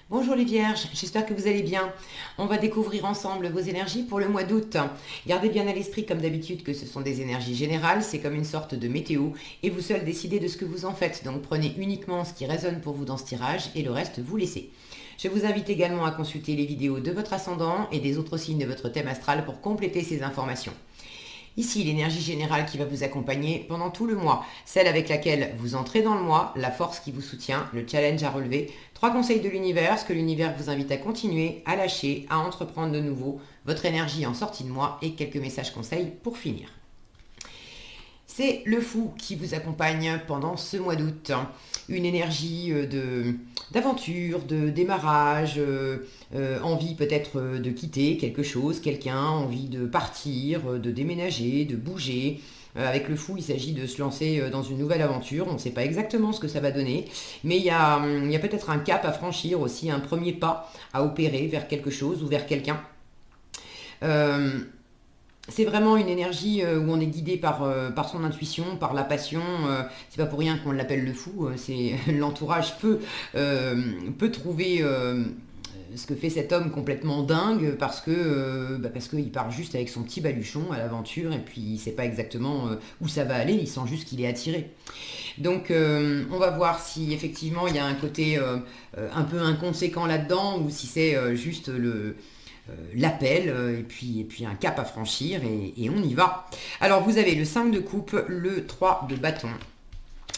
Bonjour les vierges, j'espère que vous allez bien. On va découvrir ensemble vos énergies pour le mois d'août. Gardez bien à l'esprit comme d'habitude que ce sont des énergies générales, c'est comme une sorte de météo et vous seul décidez de ce que vous en faites. Donc prenez uniquement ce qui résonne pour vous dans ce tirage et le reste vous laissez. Je vous invite également à consulter les vidéos de votre ascendant et des autres signes de votre thème astral pour compléter ces informations. Ici, l'énergie générale qui va vous accompagner pendant tout le mois, celle avec laquelle vous entrez dans le mois, la force qui vous soutient, le challenge à relever, 3 conseils de l'univers, ce que l'univers vous invite à continuer, à lâcher, à entreprendre de nouveau, votre énergie en sortie de mois et quelques messages conseils pour finir. C'est le fou qui vous accompagne pendant ce mois d'août. Une énergie d'aventure, de démarrage, envie peut-être de quitter quelque chose, quelqu'un, envie de partir, de déménager, de bouger. Avec le fou, il s'agit de se lancer dans une nouvelle aventure. On ne sait pas exactement ce que ça va donner, mais il y a peut-être un cap à franchir aussi, un premier pas à opérer vers quelque chose ou vers quelqu'un. C'est vraiment une énergie où on est guidé par son intuition, par la passion. C'est pas pour rien qu'on l'appelle le fou. C'est l'entourage peut trouver ce que fait cet homme complètement dingue parce qu'il part juste avec son petit baluchon à l'aventure et puis il sait pas exactement où ça va aller. Il sent juste qu'il est attiré. Donc on va voir si effectivement il y a un côté un peu inconséquent là-dedans ou si c'est juste l'appel et puis un cap à franchir et on y va. Alors vous avez le 5 de coupe, le 3 de bâton,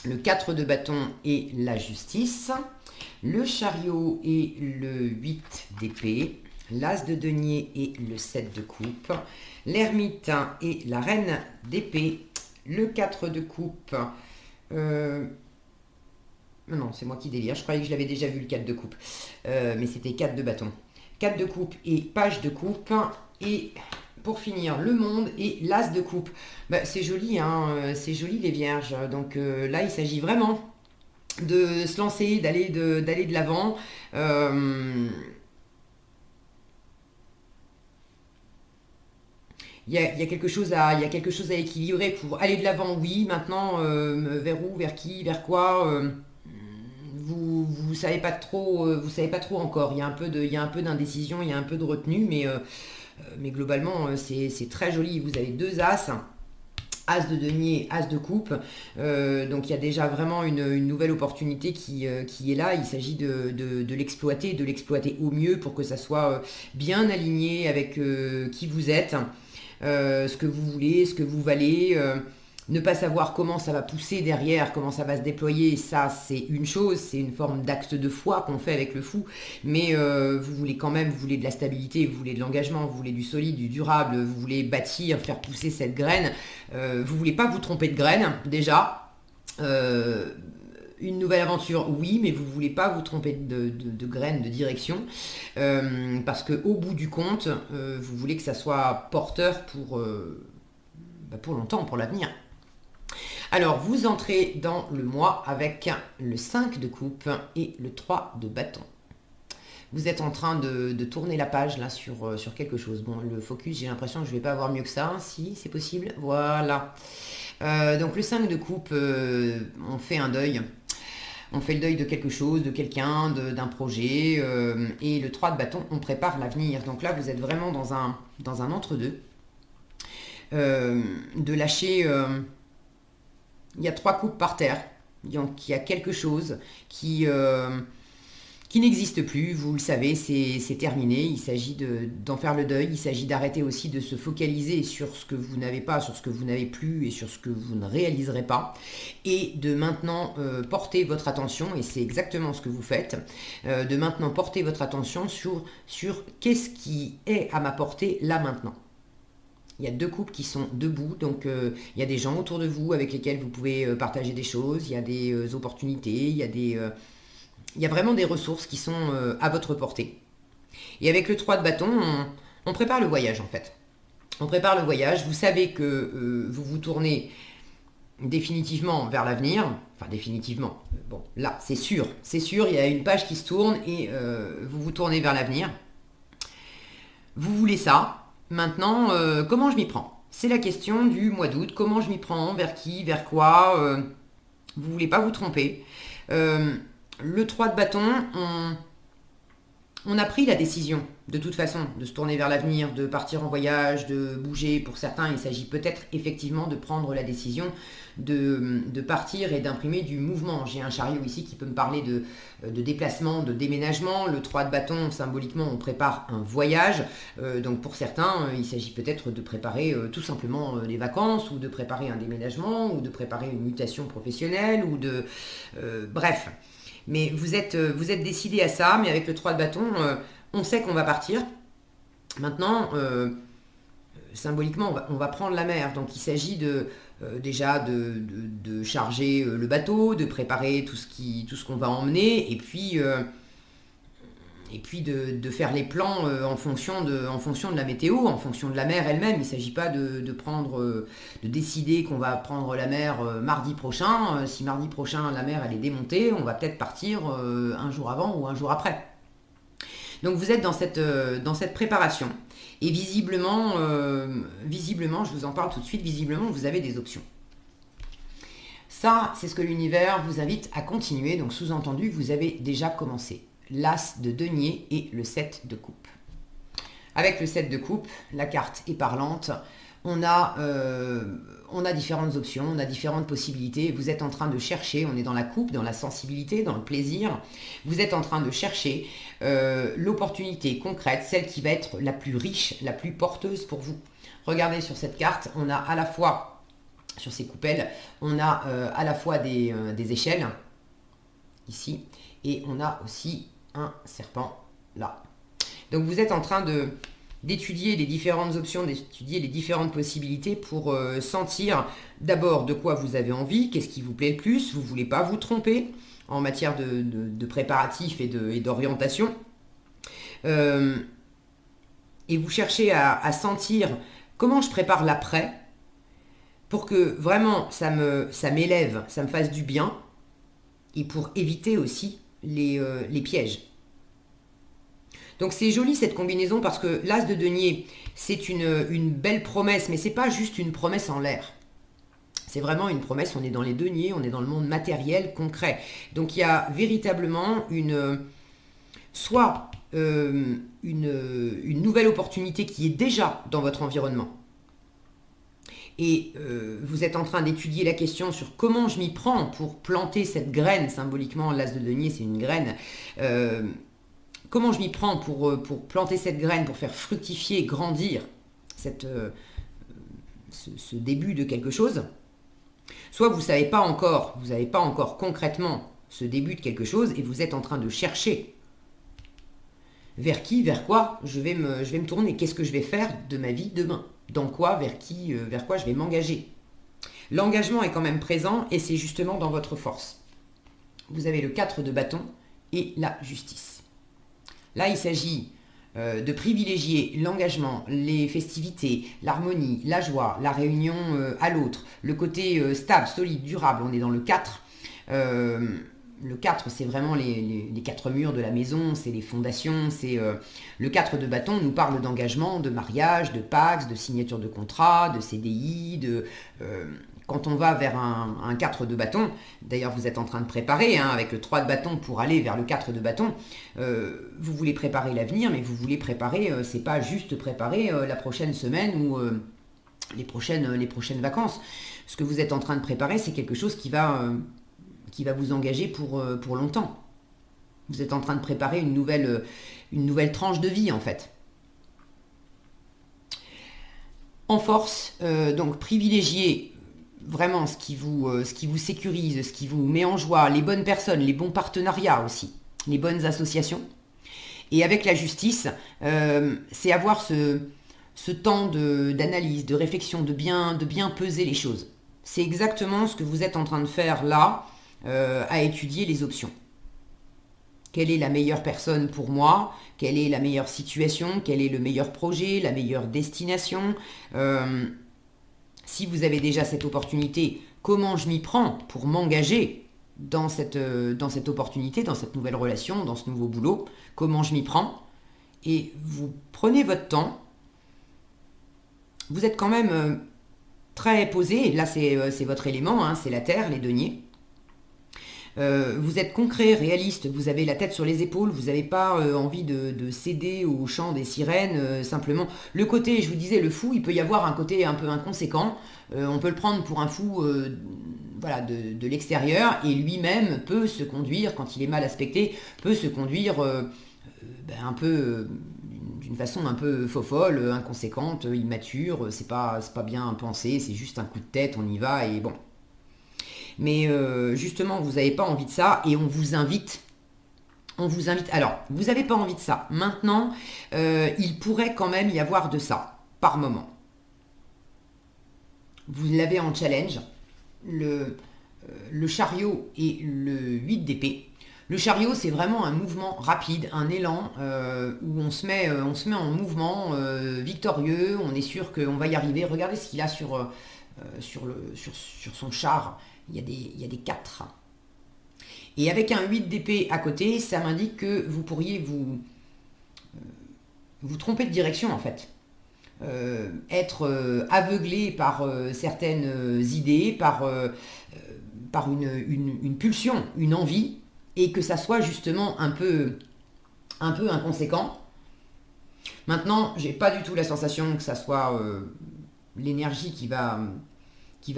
le 4 de bâton et la justice, le chariot et le 8 d'épée, l'as de denier et le 7 de coupe, l'ermite et la reine d'épée, le 4 de coupe. Non, c'est moi qui délire, je croyais que je l'avais déjà vu le 4 de coupe, mais c'était 4 de bâton. 4 de coupe et page de coupe. Et pour finir, le monde et l'as de coupe. C'est joli, hein, c'est joli les vierges. Donc là, il s'agit vraiment de se lancer, d'aller de l'avant. Il y a quelque chose à équilibrer pour aller de l'avant, oui. Maintenant, vers où, vers qui, vers quoi vous savez pas trop, vous savez pas trop encore. Il y a un peu d'indécision, il y a un peu de retenue, mais globalement c'est très joli. Vous avez deux as, as de denier, as de coupe. Donc il y a déjà vraiment une nouvelle opportunité qui est là. Il s'agit de l'exploiter au mieux pour que ça soit bien aligné avec qui vous êtes, ce que vous voulez, ce que vous valez. Ne pas savoir comment ça va pousser derrière, comment ça va se déployer, ça c'est une chose, c'est une forme d'acte de foi qu'on fait avec le fou, mais vous voulez quand même, vous voulez de la stabilité, vous voulez de l'engagement, vous voulez du solide, du durable, vous voulez bâtir, faire pousser cette graine, vous voulez pas vous tromper de graine déjà. Une nouvelle aventure, oui, mais vous voulez pas vous tromper de graines, de direction, parce que au bout du compte, vous voulez que ça soit porteur pour longtemps, pour l'avenir. Alors, vous entrez dans le mois avec le 5 de coupe et le 3 de bâton. Vous êtes en train de tourner la page là sur quelque chose. Bon, le focus, j'ai l'impression que je ne vais pas avoir mieux que ça. Si, c'est possible. Voilà. Donc, le 5 de coupe, on fait un deuil. On fait le deuil de quelque chose, de quelqu'un, d'un projet. Et le 3 de bâton, on prépare l'avenir. Donc là, vous êtes vraiment dans un entre-deux. De lâcher... il y a 3 coupes par terre. Donc il y a quelque chose qui n'existe plus. Vous le savez, c'est terminé. Il s'agit d'en faire le deuil. Il s'agit d'arrêter aussi de se focaliser sur ce que vous n'avez pas, sur ce que vous n'avez plus et sur ce que vous ne réaliserez pas. Et de maintenant porter votre attention, et c'est exactement ce que vous faites, de maintenant porter votre attention sur qu'est-ce qui est à ma portée là maintenant. Il y a 2 couples qui sont debout, donc il y a des gens autour de vous avec lesquels vous pouvez partager des choses, il y a des opportunités, il y a vraiment des ressources qui sont à votre portée. Et avec le 3 de bâton, on prépare le voyage en fait. On prépare le voyage, vous savez que vous vous tournez définitivement vers l'avenir, enfin définitivement, bon là c'est sûr, il y a une page qui se tourne et vous vous tournez vers l'avenir. Vous voulez ça. Maintenant, comment je m'y prends? C'est la question du mois d'août. Comment je m'y prends? Vers qui? Vers quoi? Vous voulez pas vous tromper. Le 3 de bâton, On a pris la décision, de toute façon, de se tourner vers l'avenir, de partir en voyage, de bouger. Pour certains, il s'agit peut-être effectivement de prendre la décision de partir et d'imprimer du mouvement. J'ai un chariot ici qui peut me parler de déplacement, de déménagement. Le 3 de bâton, symboliquement, on prépare un voyage. Donc pour certains, il s'agit peut-être de préparer tout simplement les vacances, ou de préparer un déménagement, ou de préparer une mutation professionnelle, ou de... bref. Mais vous êtes décidé à ça, mais avec le 3 de bâton, on sait qu'on va partir. Maintenant, symboliquement, on va prendre la mer. Donc il s'agit déjà de charger le bateau, de préparer tout ce qu'on va emmener, et puis de faire les plans en fonction de la météo, en fonction de la mer elle-même. Il ne s'agit pas de décider qu'on va prendre la mer mardi prochain. Si mardi prochain la mer elle est démontée, on va peut-être partir un jour avant ou un jour après. Donc vous êtes dans cette préparation. Et visiblement, je vous en parle tout de suite, visiblement vous avez des options. Ça, c'est ce que l'univers vous invite à continuer. Donc sous-entendu, vous avez déjà commencé. L'As de denier et le 7 de coupe. Avec le 7 de coupe, la carte est parlante. On a différentes options, on a différentes possibilités. Vous êtes en train de chercher, on est dans la coupe, dans la sensibilité, dans le plaisir. Vous êtes en train de chercher l'opportunité concrète, celle qui va être la plus riche, la plus porteuse pour vous. Regardez sur cette carte, on a à la fois, sur ces coupelles, on a à la fois des échelles, ici, et on a aussi un serpent là. Donc vous êtes en train d'étudier les différentes options, d'étudier les différentes possibilités pour sentir d'abord de quoi vous avez envie, qu'est-ce qui vous plaît le plus. Vous ne voulez pas vous tromper en matière de préparatifs et d'orientation. Et vous cherchez à sentir comment je prépare l'après pour que vraiment ça m'élève, ça me fasse du bien, et pour éviter aussi les pièges. Donc c'est joli cette combinaison, parce que l'As de denier, c'est une belle promesse, mais c'est pas juste une promesse en l'air. C'est vraiment une promesse, on est dans les deniers, on est dans le monde matériel, concret. Donc il y a véritablement une nouvelle opportunité qui est déjà dans votre environnement. Et vous êtes en train d'étudier la question sur comment je m'y prends pour planter cette graine. Symboliquement, l'As de denier, c'est une graine. Comment je m'y prends pour planter cette graine, pour faire fructifier, grandir ce début de quelque chose. Soit vous n'avez pas encore concrètement ce début de quelque chose, et vous êtes en train de chercher vers qui, vers quoi je vais me tourner. Qu'est-ce que je vais faire de ma vie demain ? Dans quoi, vers quoi je vais m'engager. L'engagement est quand même présent, et c'est justement dans votre force. Vous avez le 4 de bâton et la justice. Là, il s'agit de privilégier l'engagement, les festivités, l'harmonie, la joie, la réunion à l'autre, le côté stable, solide, durable. On est dans le 4. Le 4, c'est vraiment les 4 murs de la maison, c'est les fondations, le 4 de bâton nous parle d'engagement, de mariage, de pacte, de signature de contrat, de CDI, quand on va vers un 4 de bâton, d'ailleurs vous êtes en train de préparer avec le 3 de bâton pour aller vers le 4 de bâton, vous voulez préparer l'avenir, mais vous voulez préparer, c'est pas juste préparer la prochaine semaine ou les prochaines vacances. Ce que vous êtes en train de préparer, c'est quelque chose qui va vous engager pour longtemps. Vous êtes en train de préparer une nouvelle tranche de vie, en fait. En force, donc privilégiez vraiment ce qui vous sécurise, ce qui vous met en joie, les bonnes personnes, les bons partenariats aussi, les bonnes associations. Et avec la justice, c'est avoir ce temps d'analyse, de réflexion, de bien peser les choses. C'est exactement ce que vous êtes en train de faire là, à étudier les options. Quelle est la meilleure personne pour moi ? Quelle est la meilleure situation ? Quel est le meilleur projet ? La meilleure destination ? Si vous avez déjà cette opportunité, comment je m'y prends pour m'engager dans cette opportunité, dans cette nouvelle relation, dans ce nouveau boulot ? Comment je m'y prends ? Et vous prenez votre temps. Vous êtes quand même très posé. Là, c'est votre élément, c'est la terre, les deniers. Vous êtes concret, réaliste, vous avez la tête sur les épaules, vous n'avez pas envie de céder au chant des sirènes, simplement. Le côté, je vous disais, le fou, il peut y avoir un côté un peu inconséquent, on peut le prendre pour un fou voilà, de l'extérieur, et lui-même peut se conduire, quand il est mal aspecté, peut se conduire un peu d'une façon un peu fofolle, inconséquente, immature, c'est pas bien pensé, c'est juste un coup de tête, on y va, et bon. Mais justement, vous n'avez pas envie de ça et on vous invite. On vous invite. Alors, vous n'avez pas envie de ça. Maintenant, il pourrait quand même y avoir de ça, par moment. Vous l'avez en challenge. Le chariot et le 8 d'épée. Le chariot, c'est vraiment un mouvement rapide, un élan où on se met en mouvement victorieux. On est sûr qu'on va y arriver. Regardez ce qu'il a sur son char. Il y a des 4. Et avec un 8 d'épée à côté, ça m'indique que vous pourriez vous tromper de direction en fait. Être aveuglé par certaines idées, par une pulsion, une envie, et que ça soit justement un peu inconséquent. Maintenant, j'ai pas du tout la sensation que ça soit l'énergie qui va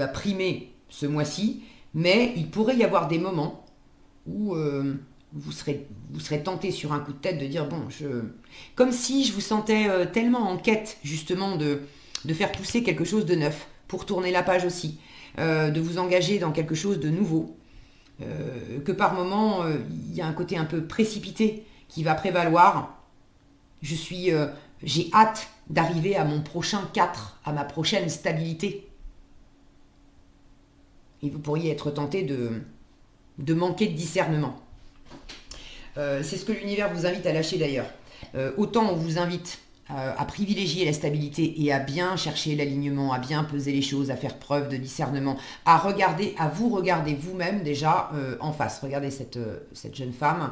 primer ce mois-ci, mais il pourrait y avoir des moments où vous serez tenté sur un coup de tête de dire bon, comme si je vous sentais tellement en quête justement de faire pousser quelque chose de neuf, pour tourner la page aussi, de vous engager dans quelque chose de nouveau, que par moment il y a un côté un peu précipité qui va prévaloir. J'ai hâte d'arriver à mon prochain 4, à ma prochaine stabilité. Et vous pourriez être tenté de manquer de discernement. C'est ce que l'univers vous invite à lâcher d'ailleurs. Autant on vous invite à privilégier la stabilité et à bien chercher l'alignement, à bien peser les choses, à faire preuve de discernement, à vous regarder vous-même déjà en face. Regardez cette jeune femme,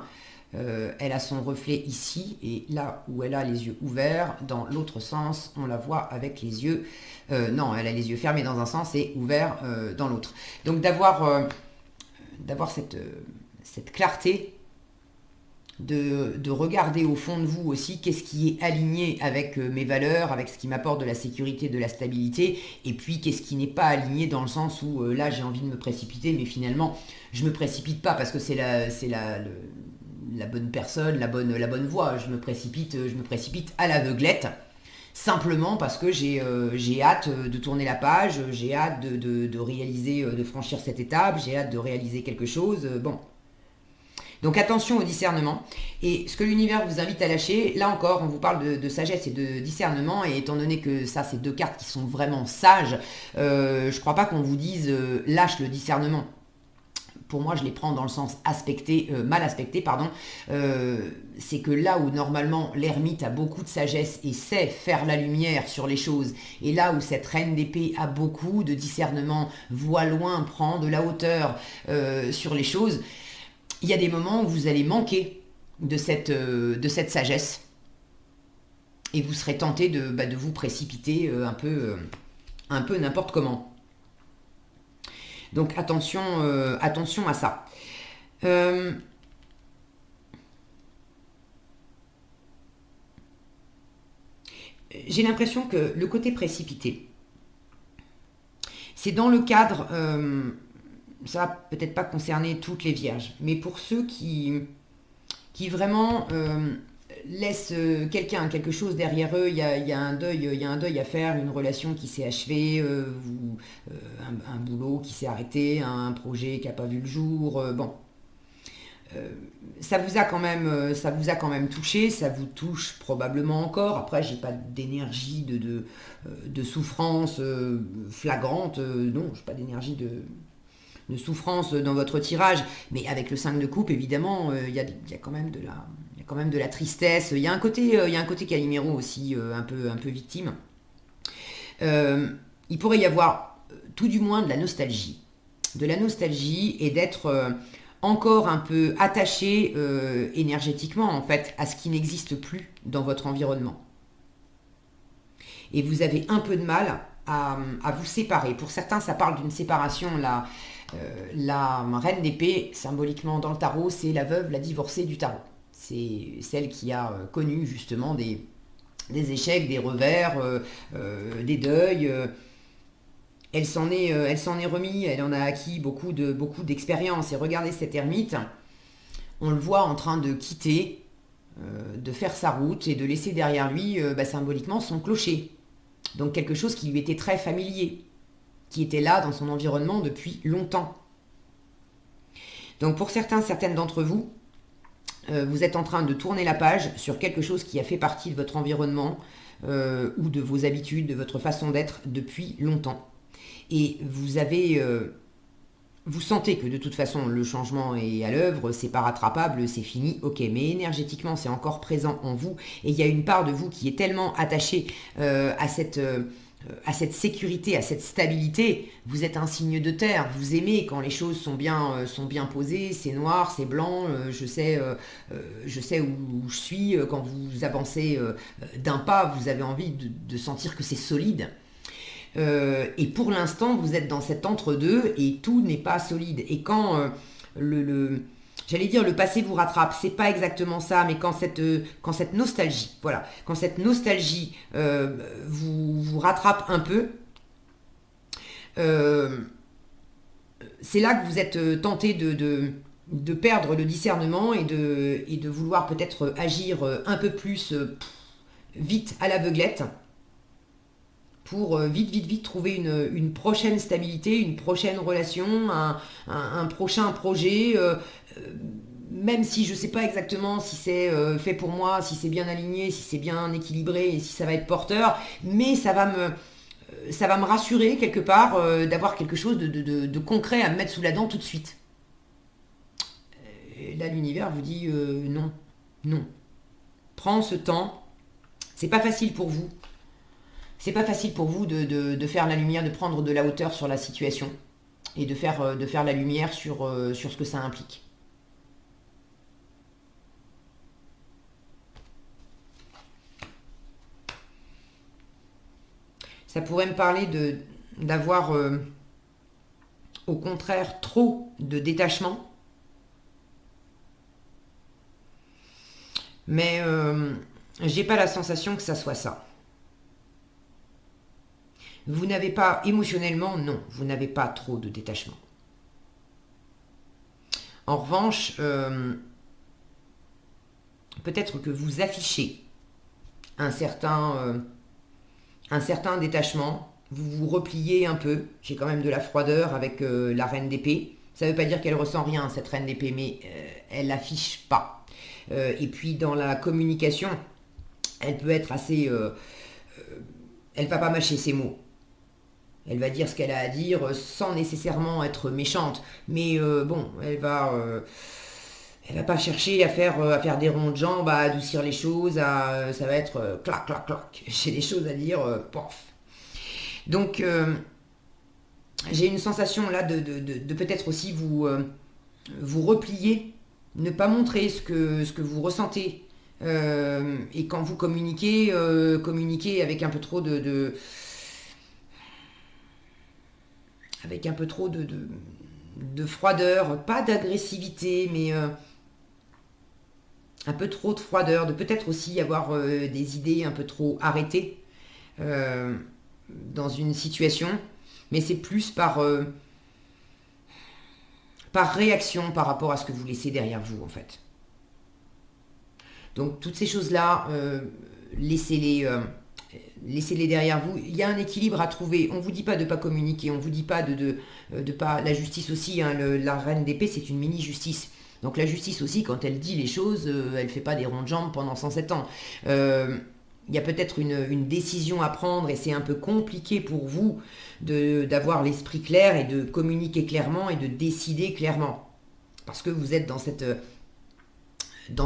elle a son reflet ici, et là où elle a les yeux ouverts, dans l'autre sens, on la voit avec les yeux... non, elle a les yeux fermés dans un sens et ouverts dans l'autre. Donc d'avoir cette clarté, de regarder au fond de vous aussi qu'est-ce qui est aligné avec mes valeurs, avec ce qui m'apporte de la sécurité, de la stabilité, et puis qu'est-ce qui n'est pas aligné dans le sens où là j'ai envie de me précipiter, mais finalement je me précipite pas parce que c'est la bonne personne, la bonne voie. Je me précipite à l'aveuglette, simplement parce que j'ai hâte de tourner la page, j'ai hâte de réaliser, de franchir cette étape, j'ai hâte de réaliser quelque chose. Bon. Donc attention au discernement. Et ce que l'univers vous invite à lâcher, là encore, on vous parle de sagesse et de discernement, et étant donné que ça, c'est 2 cartes qui sont vraiment sages, je ne crois pas qu'on vous dise lâche le discernement. Pour moi, je les prends dans le sens mal aspecté, pardon. C'est que là où normalement l'ermite a beaucoup de sagesse et sait faire la lumière sur les choses, et là où cette reine d'épée a beaucoup de discernement, voit loin, prend de la hauteur sur les choses, il y a des moments où vous allez manquer de cette sagesse, et vous serez tenté de vous précipiter un peu n'importe comment. Donc attention à ça. J'ai l'impression que le côté précipité, c'est dans le cadre, ça va peut-être pas concerner toutes les vierges, mais pour ceux qui vraiment laissent quelque chose derrière eux, il y a un deuil à faire, une relation qui s'est achevée, un boulot qui s'est arrêté, un projet qui n'a pas vu le jour, bon. Ça vous a quand même touché, ça vous touche probablement encore. Après, j'ai pas d'énergie de souffrance flagrante, non, j'ai pas d'énergie de souffrance dans votre tirage, mais avec le 5 de coupe, évidemment, il y a quand même de la tristesse. Il y a un côté Calimero aussi, un peu victime. Il pourrait y avoir tout du moins de la nostalgie et d'être encore un peu attaché énergétiquement en fait à ce qui n'existe plus dans votre environnement. Et vous avez un peu de mal à vous séparer. Pour certains, ça parle d'une séparation là. La reine d'épée, symboliquement dans le tarot, c'est la veuve, la divorcée du tarot. C'est celle qui a connu justement des échecs, des revers, des deuils. Elle s'en est remis, elle en a acquis beaucoup d'expérience. Et regardez cette ermite, on le voit en train de quitter, de faire sa route et de laisser derrière lui symboliquement son clocher. Donc quelque chose qui lui était très familier, qui était là dans son environnement depuis longtemps. Donc pour certaines d'entre vous, vous êtes en train de tourner la page sur quelque chose qui a fait partie de votre environnement ou de vos habitudes, de votre façon d'être depuis longtemps. Et vous sentez que de toute façon le changement est à l'œuvre, c'est pas rattrapable, c'est fini, ok, mais énergétiquement c'est encore présent en vous et il y a une part de vous qui est tellement attachée à cette sécurité, à cette stabilité. Vous êtes un signe de terre, vous aimez quand les choses sont bien posées, c'est noir, c'est blanc, je sais où je suis, quand vous avancez d'un pas, vous avez envie de sentir que c'est solide. Et pour l'instant, vous êtes dans cet entre-deux et tout n'est pas solide. Et quand j'allais dire le passé vous rattrape, c'est pas exactement ça, mais quand cette nostalgie, voilà, quand cette nostalgie vous rattrape un peu, c'est là que vous êtes tenté de perdre le discernement et de vouloir peut-être agir un peu plus vite à l'aveuglette pour vite trouver une prochaine stabilité, une prochaine relation, un prochain projet, même si je ne sais pas exactement si c'est fait pour moi, si c'est bien aligné, si c'est bien équilibré et si ça va être porteur, mais ça va me rassurer quelque part d'avoir quelque chose de concret à me mettre sous la dent tout de suite. Et là, l'univers vous dit non, non. Prends ce temps, c'est pas facile pour vous. C'est pas facile pour vous de faire la lumière, de prendre de la hauteur sur la situation et de faire la lumière sur ce que ça implique. Ça pourrait me parler d'avoir au contraire trop de détachement, mais j'ai pas la sensation que ça soit ça. Vous n'avez pas, émotionnellement, non, vous n'avez pas trop de détachement. En revanche, peut-être que vous affichez un certain détachement, vous vous repliez un peu, j'ai quand même de la froideur avec la reine d'épée. Ça ne veut pas dire qu'elle ressent rien, cette reine d'épée, mais elle n'affiche pas. Et puis dans la communication, elle peut être assez... elle ne va pas mâcher ses mots. Elle va dire ce qu'elle a à dire sans nécessairement être méchante. Mais bon, elle va pas chercher à faire des ronds de jambes, à adoucir les choses. Ça va être clac, clac, clac. J'ai des choses à dire, pof. Donc, j'ai une sensation là de peut-être aussi vous replier, ne pas montrer ce que vous ressentez. Et quand vous communiquez avec un peu trop avec un peu trop de froideur, pas d'agressivité, mais un peu trop de froideur, de peut-être aussi avoir des idées un peu trop arrêtées dans une situation, mais c'est plus par réaction par rapport à ce que vous laissez derrière vous en fait. Donc toutes ces choses-là, laissez-les derrière vous. Il y a un équilibre à trouver. On ne vous dit pas de ne pas communiquer, on ne vous dit pas de pas... La justice aussi, hein, la reine d'épée, c'est une mini-justice. Donc la justice aussi, quand elle dit les choses, elle ne fait pas des ronds de jambes pendant 107 ans. Il y a peut-être une décision à prendre et c'est un peu compliqué pour vous d'avoir l'esprit clair et de communiquer clairement et de décider clairement. Parce que vous êtes dans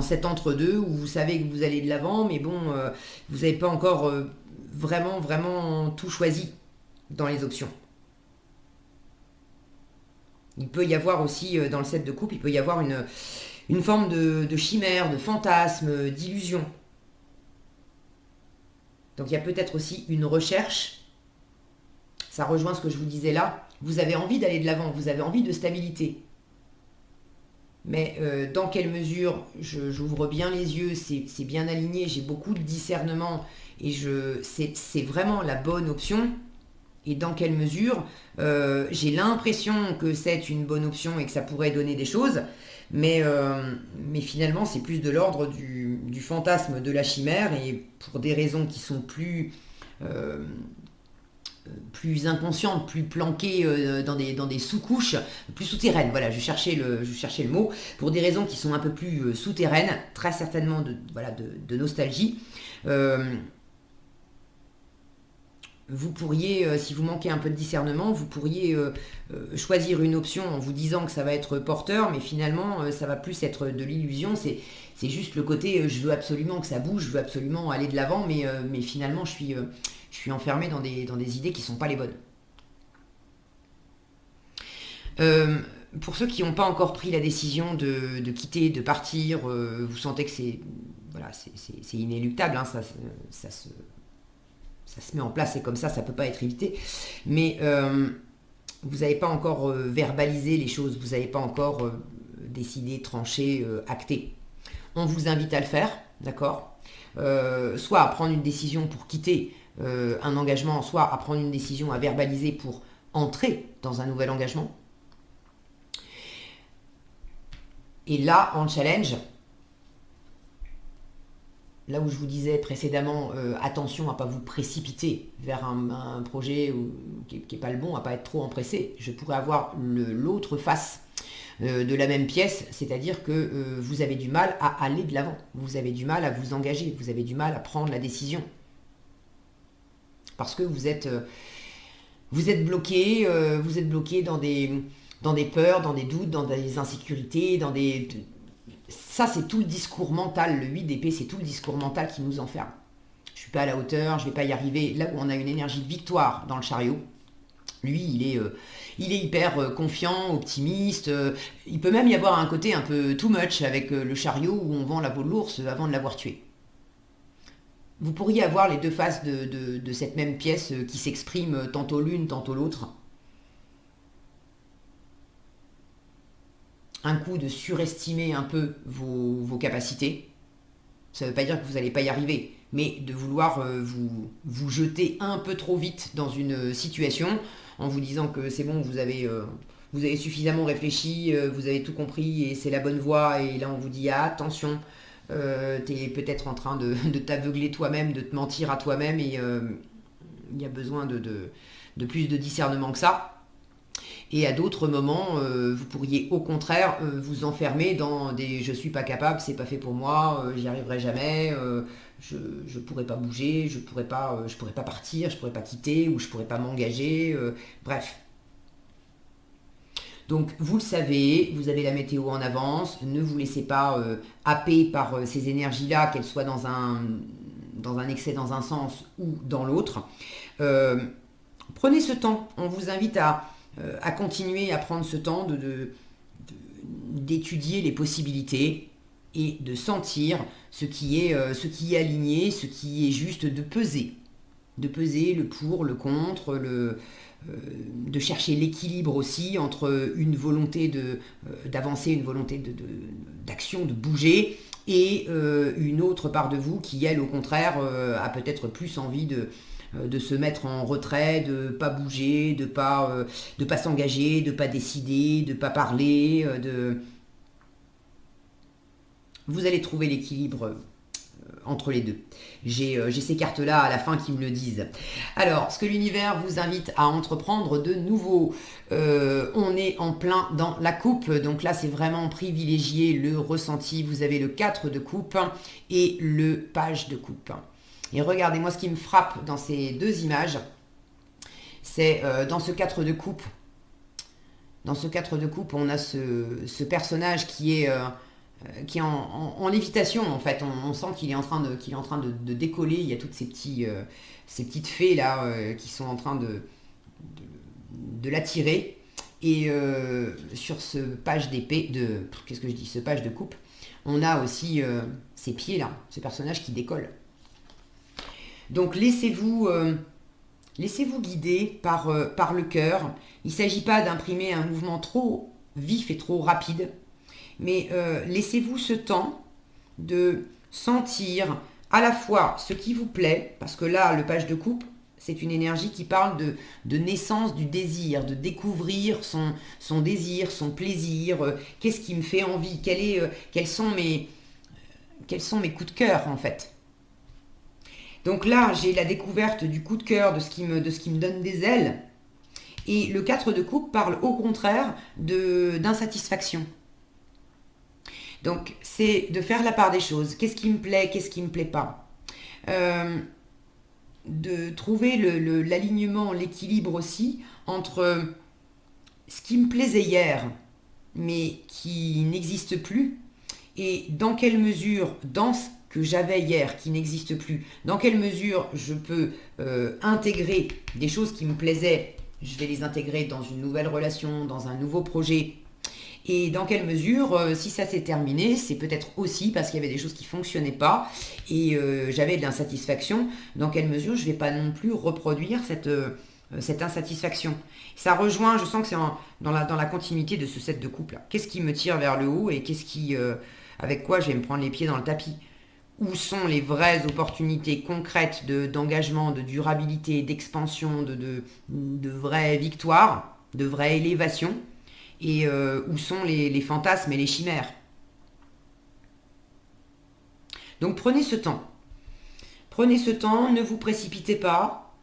cet entre-deux où vous savez que vous allez de l'avant, mais bon, vous n'avez pas encore vraiment tout choisi dans les options. Il peut y avoir aussi, dans le set de coupe, il peut y avoir une forme de chimère, de fantasme, d'illusion. Donc il y a peut-être aussi une recherche, ça rejoint ce que je vous disais là, vous avez envie d'aller de l'avant, vous avez envie de stabilité. Mais dans quelle mesure, j'ouvre bien les yeux, c'est bien aligné, j'ai beaucoup de discernement et c'est vraiment la bonne option. Et dans quelle mesure, j'ai l'impression que c'est une bonne option et que ça pourrait donner des choses, mais finalement c'est plus de l'ordre du fantasme de la chimère et pour des raisons qui sont euh, plus inconscientes, plus planquées dans des sous-couches, plus souterraines. Voilà, je cherchais le mot. Pour des raisons qui sont un peu plus souterraines, très certainement de nostalgie. Euh, Vous pourriez, si vous manquez un peu de discernement, vous pourriez choisir une option en vous disant que ça va être porteur, mais finalement, ça va plus être de l'illusion. C'est juste le côté, je veux absolument que ça bouge, je veux absolument aller de l'avant, mais finalement, je suis enfermé dans des idées qui ne sont pas les bonnes. Euh, pour ceux qui n'ont pas encore pris la décision de quitter, de partir, vous sentez que c'est inéluctable, hein, ça se met en place, c'est comme ça peut pas être évité. Mais vous n'avez pas encore verbalisé les choses, vous n'avez pas encore décidé, tranché, acté. On vous invite à le faire, d'accord. Soit à prendre une décision pour quitter un engagement, soit à prendre une décision à verbaliser pour entrer dans un nouvel engagement. Et là, en challenge, là où je vous disais précédemment, attention à ne pas vous précipiter vers un projet qui n'est pas le bon, à ne pas être trop empressé, je pourrais avoir l'autre face de la même pièce, c'est-à-dire que vous avez du mal à aller de l'avant, vous avez du mal à vous engager, vous avez du mal à prendre la décision. Parce que vous êtes bloqué, dans des peurs, dans des doutes, dans des insécurités, ça, c'est tout le discours mental. Le 8 d'épée, c'est tout le discours mental qui nous enferme. Je ne suis pas à la hauteur, je ne vais pas y arriver. Là où on a une énergie de victoire dans le chariot, lui, il est hyper confiant, optimiste. Il peut même y avoir un côté un peu too much avec le chariot où on vend la peau de l'ours avant de l'avoir tué. Vous pourriez avoir les deux faces de cette même pièce qui s'expriment tantôt l'une, tantôt l'autre. Un coup de surestimer un peu vos capacités. Ça ne veut pas dire que vous n'allez pas y arriver, mais de vouloir vous jeter un peu trop vite dans une situation en vous disant que c'est bon, vous avez suffisamment réfléchi, vous avez tout compris et c'est la bonne voie. Et là, on vous dit ah, attention, tu es peut-être en train de t'aveugler toi-même, de te mentir à toi-même et il y a besoin de plus de discernement que ça. Et à d'autres moments, vous pourriez au contraire vous enfermer dans des je suis pas capable, c'est pas fait pour moi, j'y arriverai jamais, je pourrais pas bouger, je pourrais pas partir, je pourrais pas quitter ou je pourrais pas m'engager, bref. Donc vous le savez, vous avez la météo en avance, ne vous laissez pas happer par ces énergies-là, qu'elles soient dans un excès dans un sens ou dans l'autre. Prenez ce temps, on vous invite à continuer à prendre ce temps d'étudier les possibilités et de sentir ce qui est aligné, ce qui est juste, de peser le pour, le contre, de chercher l'équilibre aussi entre une volonté d'avancer, une volonté d'action, de bouger, et une autre part de vous qui, elle, au contraire, a peut-être plus envie de se mettre en retrait, de pas bouger, de pas s'engager, de pas décider, de pas parler, Vous allez trouver l'équilibre entre les deux. J'ai ces cartes-là à la fin qui me le disent. Alors, ce que l'univers vous invite à entreprendre de nouveau, on est en plein dans la coupe, donc là c'est vraiment privilégié le ressenti. Vous avez le 4 de coupe et le page de coupe. Et regardez-moi ce qui me frappe dans ces deux images, c'est dans ce 4 de coupe. Dans ce 4 de coupe, on a ce personnage qui est en lévitation en fait. On sent qu'il est en train de décoller. Il y a toutes ces petites fées là qui sont en train de l'attirer. Et sur ce page d'épée, ce page de coupe, on a aussi ces pieds là, ce personnage qui décolle. Donc laissez-vous Laissez-vous guider par le cœur. Il ne s'agit pas d'imprimer un mouvement trop vif et trop rapide, mais laissez-vous ce temps de sentir à la fois ce qui vous plaît, parce que là, le page de coupe, c'est une énergie qui parle de naissance du désir, de découvrir son désir, son plaisir, qu'est-ce qui me fait envie, quels sont mes coups de cœur en fait. Donc là, j'ai la découverte du coup de cœur, de ce qui me donne des ailes. Et le 4 de coupe parle au contraire d'insatisfaction. Donc c'est de faire la part des choses. Qu'est-ce qui me plaît, qu'est-ce qui ne me plaît pas. De trouver l'alignement, l'équilibre aussi entre ce qui me plaisait hier, mais qui n'existe plus, et dans quelle mesure, dans ce que j'avais hier, qui n'existe plus, dans quelle mesure je peux intégrer des choses qui me plaisaient, je vais les intégrer dans une nouvelle relation, dans un nouveau projet, et dans quelle mesure, si ça s'est terminé, c'est peut-être aussi parce qu'il y avait des choses qui ne fonctionnaient pas et j'avais de l'insatisfaction. Dans quelle mesure je ne vais pas non plus reproduire cette insatisfaction. Ça rejoint, je sens que c'est dans la continuité de ce set de couple là. Qu'est-ce qui me tire vers le haut et avec quoi je vais me prendre les pieds dans le tapis? Où sont les vraies opportunités concrètes d'engagement, de durabilité, d'expansion, de vraies victoires, de vraies élévations? Et où sont les fantasmes et les chimères. Donc prenez ce temps. Prenez ce temps, ne vous précipitez pas.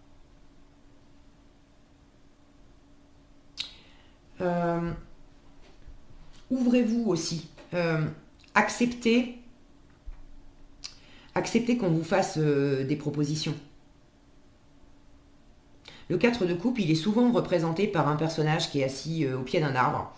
Ouvrez-vous aussi. Acceptez qu'on vous fasse des propositions. Le 4 de coupe, il est souvent représenté par un personnage qui est assis au pied d'un arbre,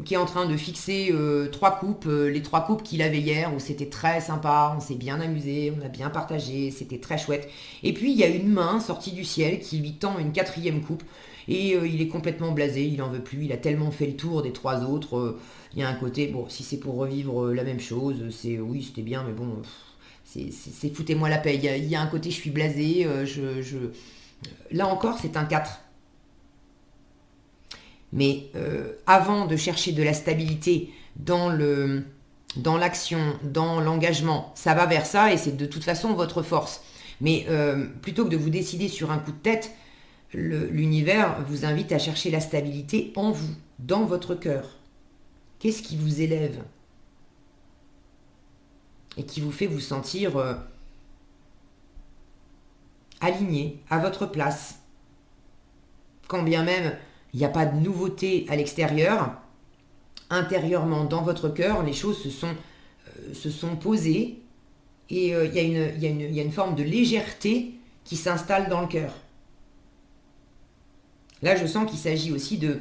qui est en train de fixer les 3 coupes qu'il avait hier, où c'était très sympa, on s'est bien amusé, on a bien partagé, c'était très chouette. Et puis il y a une main sortie du ciel qui lui tend une 4e coupe, et il est complètement blasé, il n'en veut plus, il a tellement fait le tour des 3 autres. Il y a un côté, bon, si c'est pour revivre la même chose, oui, c'était bien, mais bon, c'est foutez-moi la paix. Il y a un côté, je suis blasé, Là encore, c'est un 4. Mais avant de chercher de la stabilité dans l'action, dans l'engagement, ça va vers ça et c'est de toute façon votre force. Mais plutôt que de vous décider sur un coup de tête, l'univers vous invite à chercher la stabilité en vous, dans votre cœur. Qu'est-ce qui vous élève et qui vous fait vous sentir aligné, à votre place. Quand bien même il n'y a pas de nouveauté à l'extérieur, intérieurement, dans votre cœur, les choses se sont posées et il y a une forme de légèreté qui s'installe dans le cœur. Là, je sens qu'il s'agit aussi de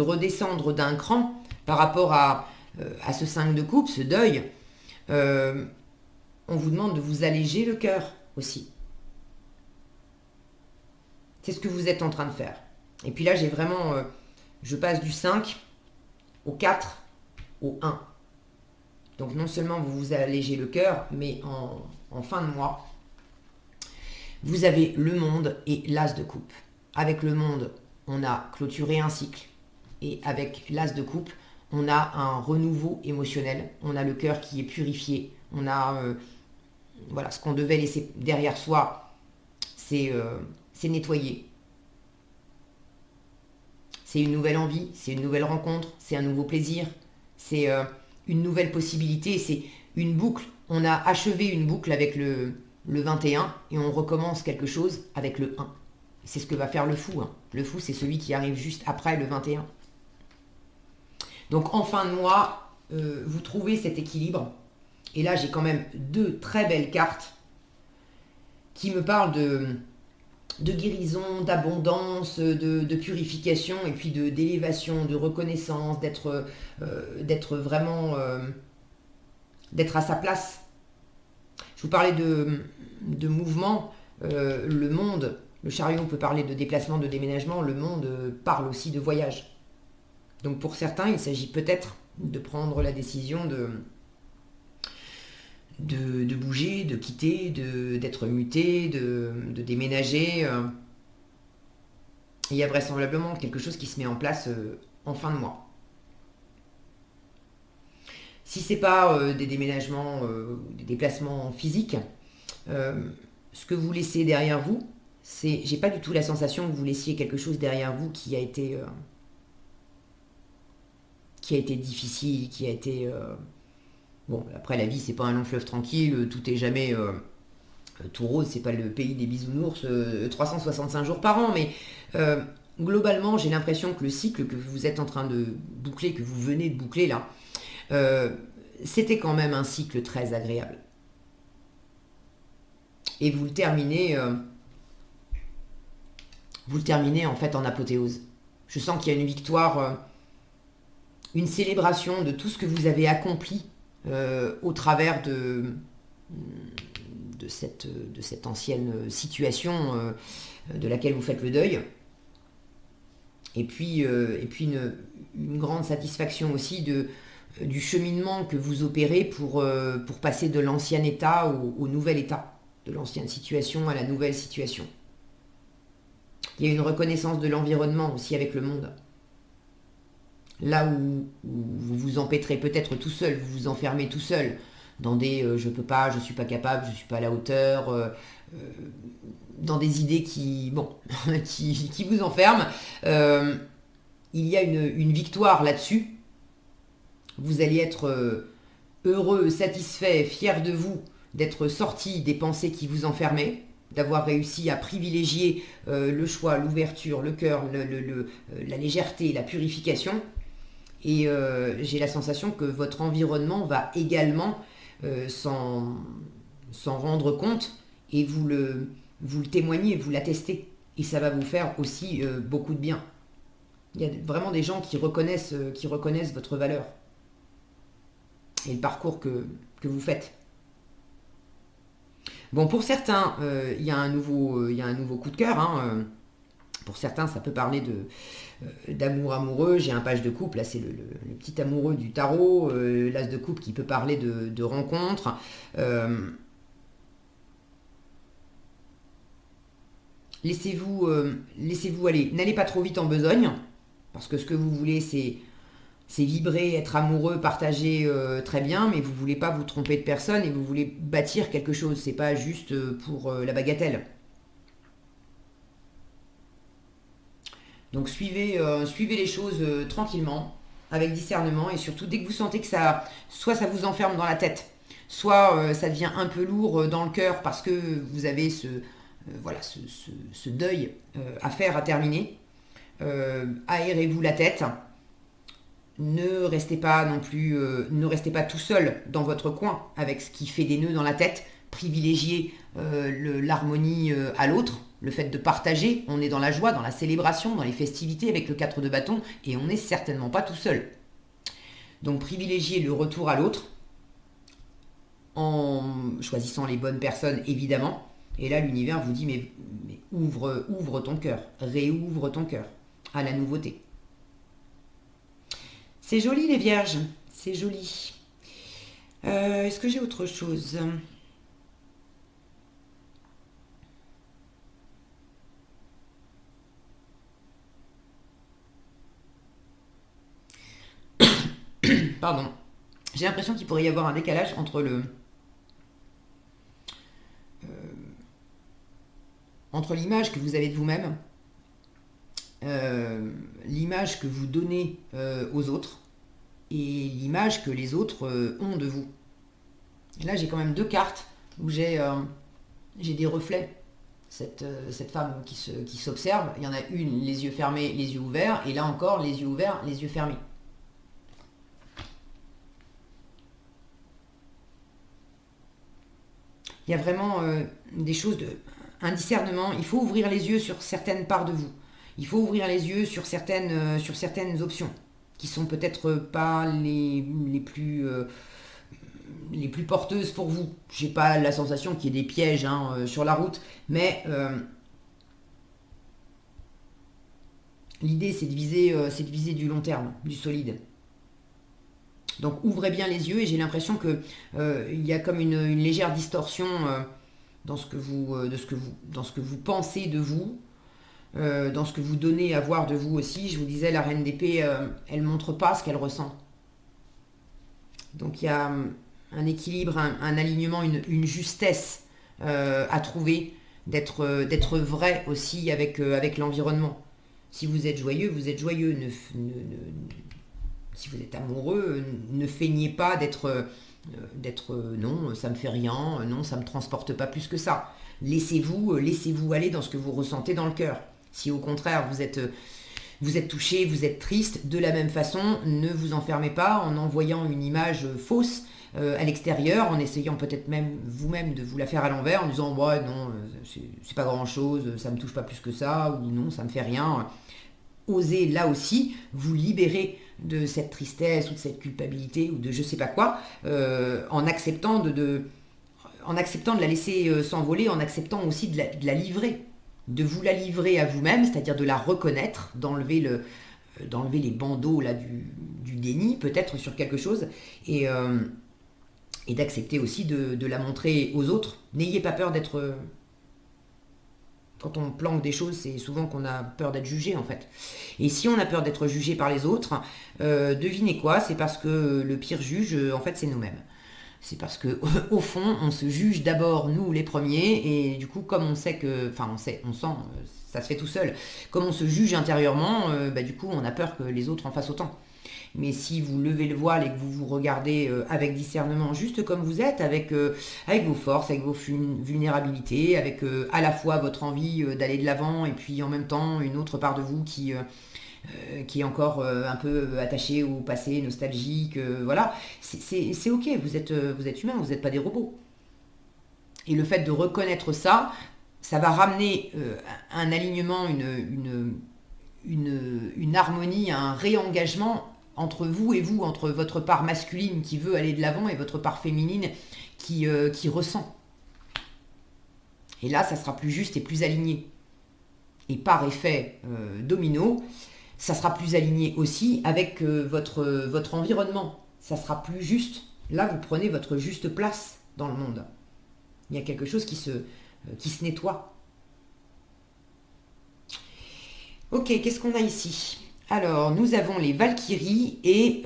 redescendre d'un cran par rapport à ce 5 de coupe, ce deuil. On vous demande de vous alléger le cœur aussi. C'est ce que vous êtes en train de faire. Et puis là, j'ai vraiment... je passe du 5 au 4 au 1. Donc non seulement vous vous allégez le cœur, mais en fin de mois, vous avez le monde et l'as de coupe. Avec le monde, on a clôturé un cycle. Et avec l'as de coupe, on a un renouveau émotionnel. On a le cœur qui est purifié. On a... voilà, ce qu'on devait laisser derrière soi, c'est nettoyé. C'est une nouvelle envie, c'est une nouvelle rencontre, c'est un nouveau plaisir, c'est une nouvelle possibilité, c'est une boucle. On a achevé une boucle avec le 21 et on recommence quelque chose avec le 1. C'est ce que va faire le fou. Hein. Le fou, c'est celui qui arrive juste après le 21. Donc en fin de mois, vous trouvez cet équilibre. Et là, j'ai quand même 2 très belles cartes qui me parlent de guérison, d'abondance, de purification et puis d'élévation, de reconnaissance, d'être vraiment d'être à sa place. Je vous parlais de mouvement, le monde, le chariot peut parler de déplacement, de déménagement, le monde parle aussi de voyage. Donc pour certains, il s'agit peut-être de prendre la décision de bouger, bouger, de quitter, d'être muté, de déménager. Il y a vraisemblablement quelque chose qui se met en place en fin de mois. Si c'est pas des déménagements, des déplacements physiques, ce que vous laissez derrière vous, j'ai pas du tout la sensation que vous laissiez quelque chose derrière vous qui a été difficile, qui a été bon. Après la vie c'est pas un long fleuve tranquille, tout est jamais tout rose, c'est pas le pays des bisounours 365 jours par an, mais globalement j'ai l'impression que le cycle que vous êtes en train de boucler, que vous venez de boucler là, c'était quand même un cycle très agréable. Et vous le terminez en fait en apothéose. Je sens qu'il y a une victoire, une célébration de tout ce que vous avez accompli au travers de cette ancienne situation de laquelle vous faites le deuil. Et puis une grande satisfaction aussi du cheminement que vous opérez pour passer de l'ancien état au nouvel état, de l'ancienne situation à la nouvelle situation. Il y a une reconnaissance de l'environnement aussi avec le monde. Là où vous vous empêtrez peut-être tout seul, vous vous enfermez tout seul dans des je peux pas, je suis pas capable, je suis pas à la hauteur, dans des idées qui vous enferment. Il y a une victoire là-dessus. Vous allez être heureux, satisfait, fier de vous d'être sorti des pensées qui vous enfermaient, d'avoir réussi à privilégier le choix, l'ouverture, le cœur, la légèreté, la purification. Et j'ai la sensation que votre environnement va également s'en rendre compte et vous le témoignez, vous l'attestez. Et ça va vous faire aussi beaucoup de bien. Il y a vraiment des gens qui reconnaissent votre valeur et le parcours que vous faites. Bon, pour certains, il y a un nouveau coup de cœur. Hein. Pour certains, ça peut parler d'amour amoureux. J'ai un page de couple, là c'est le petit amoureux du tarot, l'as de couple qui peut parler de rencontres. Laissez-vous aller. N'allez pas trop vite en besogne, parce que ce que vous voulez, c'est vibrer, être amoureux, partager très bien, mais vous voulez pas vous tromper de personne et vous voulez bâtir quelque chose. C'est pas juste pour la bagatelle. Donc suivez les choses tranquillement, avec discernement, et surtout dès que vous sentez que soit ça vous enferme dans la tête, soit ça devient un peu lourd dans le cœur parce que vous avez ce deuil à faire, à terminer, aérez-vous la tête. Ne restez pas non plus, ne restez pas tout seul dans votre coin avec ce qui fait des nœuds dans la tête. Privilégiez l'harmonie à l'autre, le fait de partager. On est dans la joie, dans la célébration, dans les festivités avec le 4 de bâton et on n'est certainement pas tout seul. Donc privilégiez le retour à l'autre en choisissant les bonnes personnes évidemment. Et là l'univers vous dit mais ouvre ton cœur, réouvre ton cœur à la nouveauté. C'est joli les vierges, c'est joli. Est-ce que j'ai autre chose ? Pardon. J'ai l'impression qu'il pourrait y avoir un décalage entre l'image que vous avez de vous-même, l'image que vous donnez aux autres et l'image que les autres ont de vous. Et là, j'ai quand même deux cartes où j'ai des reflets. Cette femme qui s'observe, il y en a une, les yeux fermés, les yeux ouverts, et là encore, les yeux ouverts, les yeux fermés. Il y a vraiment des choses un discernement. Il faut ouvrir les yeux sur certaines parts de vous. Il faut ouvrir les yeux sur certaines options qui sont peut-être pas les plus porteuses pour vous. J'ai pas la sensation qu'il y ait des pièges sur la route, mais l'idée c'est de viser du long terme, du solide. Donc ouvrez bien les yeux et j'ai l'impression que il y a comme une légère distorsion dans ce que vous, dans ce que vous pensez de vous, dans ce que vous donnez à voir de vous aussi. Je vous disais, la reine d'épée, elle montre pas ce qu'elle ressent. Donc il y a un équilibre, un alignement, une justesse à trouver, d'être vrai aussi avec l'environnement. Si vous êtes joyeux, vous êtes joyeux. Si vous êtes amoureux, ne feignez pas d'être non, ça me fait rien, non, ça me transporte pas plus que ça. Laissez-vous aller dans ce que vous ressentez dans le cœur. Si au contraire vous êtes touché, vous êtes triste, de la même façon, ne vous enfermez pas en envoyant une image fausse à l'extérieur, en essayant peut-être même vous-même de vous la faire à l'envers, en disant ouais non, c'est pas grand-chose, ça me touche pas plus que ça, ou non, ça me fait rien. Osez là aussi vous libérer de cette tristesse ou de cette culpabilité ou de je sais pas quoi, en acceptant en acceptant de la laisser s'envoler, en acceptant aussi de la livrer, de vous la livrer à vous-même, c'est-à-dire de la reconnaître, d'enlever les bandeaux là du déni peut-être sur quelque chose, et d'accepter aussi de la montrer aux autres. N'ayez pas peur d'être... Quand on planque des choses, c'est souvent qu'on a peur d'être jugé en fait. Et si on a peur d'être jugé par les autres, devinez quoi, c'est parce que le pire juge, en fait, c'est nous-mêmes. C'est parce que au fond, on se juge d'abord nous les premiers, et du coup, comme on sait que, enfin on sent, ça se fait tout seul. Comme on se juge intérieurement, du coup, on a peur que les autres en fassent autant. Mais si vous levez le voile et que vous vous regardez avec discernement, juste comme vous êtes, avec vos forces, avec vos vulnérabilités, avec à la fois votre envie d'aller de l'avant et puis en même temps une autre part de vous qui est encore un peu attachée au passé, nostalgique, voilà, c'est ok, vous êtes humain, vous n'êtes pas des robots. Et le fait de reconnaître ça, ça va ramener un alignement, une harmonie, un réengagement entre vous et vous, entre votre part masculine qui veut aller de l'avant et votre part féminine qui ressent. Et là, ça sera plus juste et plus aligné. Et par effet domino, ça sera plus aligné aussi avec votre environnement. Ça sera plus juste. Là, vous prenez votre juste place dans le monde. Il y a quelque chose qui se nettoie. Ok, qu'est-ce qu'on a ici ? Alors, nous avons les Valkyries et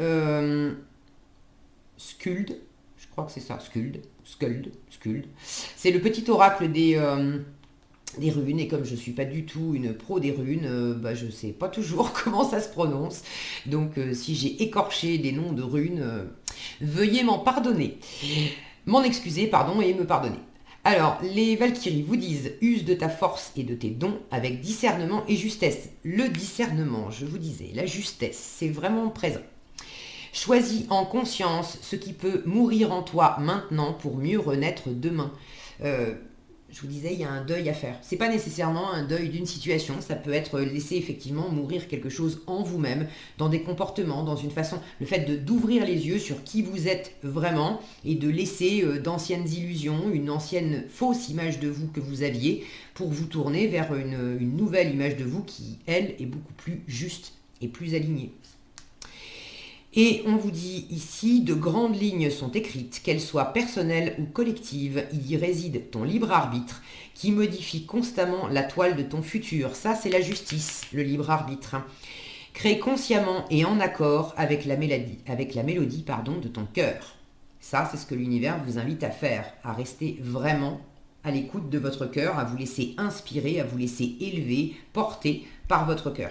Skuld. Je crois que c'est ça, Skuld. C'est le petit oracle des runes. Et comme je ne suis pas du tout une pro des runes, je ne sais pas toujours comment ça se prononce. Donc, si j'ai écorché des noms de runes, veuillez m'en pardonner. M'en excuser, pardon, et me pardonner. Alors, les Valkyries vous disent « Use de ta force et de tes dons avec discernement et justesse ». Le discernement, je vous disais, la justesse, c'est vraiment présent. Choisis en conscience ce qui peut mourir en toi maintenant pour mieux renaître demain. Je vous disais, il y a un deuil à faire. C'est pas nécessairement un deuil d'une situation, ça peut être laisser effectivement mourir quelque chose en vous-même, dans des comportements, dans une façon, le fait d'ouvrir les yeux sur qui vous êtes vraiment et de laisser d'anciennes illusions, une ancienne fausse image de vous que vous aviez pour vous tourner vers une nouvelle image de vous qui, elle, est beaucoup plus juste et plus alignée. Et on vous dit ici, de grandes lignes sont écrites, qu'elles soient personnelles ou collectives, il y réside ton libre arbitre qui modifie constamment la toile de ton futur. Ça, c'est la justice, le libre arbitre. Crée consciemment et en accord avec la mélodie de ton cœur. Ça, c'est ce que l'univers vous invite à faire, à rester vraiment à l'écoute de votre cœur, à vous laisser inspirer, à vous laisser élever, porter par votre cœur.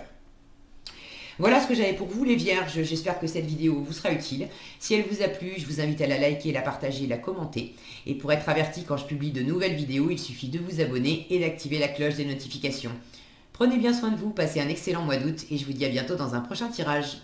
Voilà ce que j'avais pour vous les vierges, j'espère que cette vidéo vous sera utile. Si elle vous a plu, je vous invite à la liker, la partager, la commenter. Et pour être averti quand je publie de nouvelles vidéos, il suffit de vous abonner et d'activer la cloche des notifications. Prenez bien soin de vous, passez un excellent mois d'août et je vous dis à bientôt dans un prochain tirage.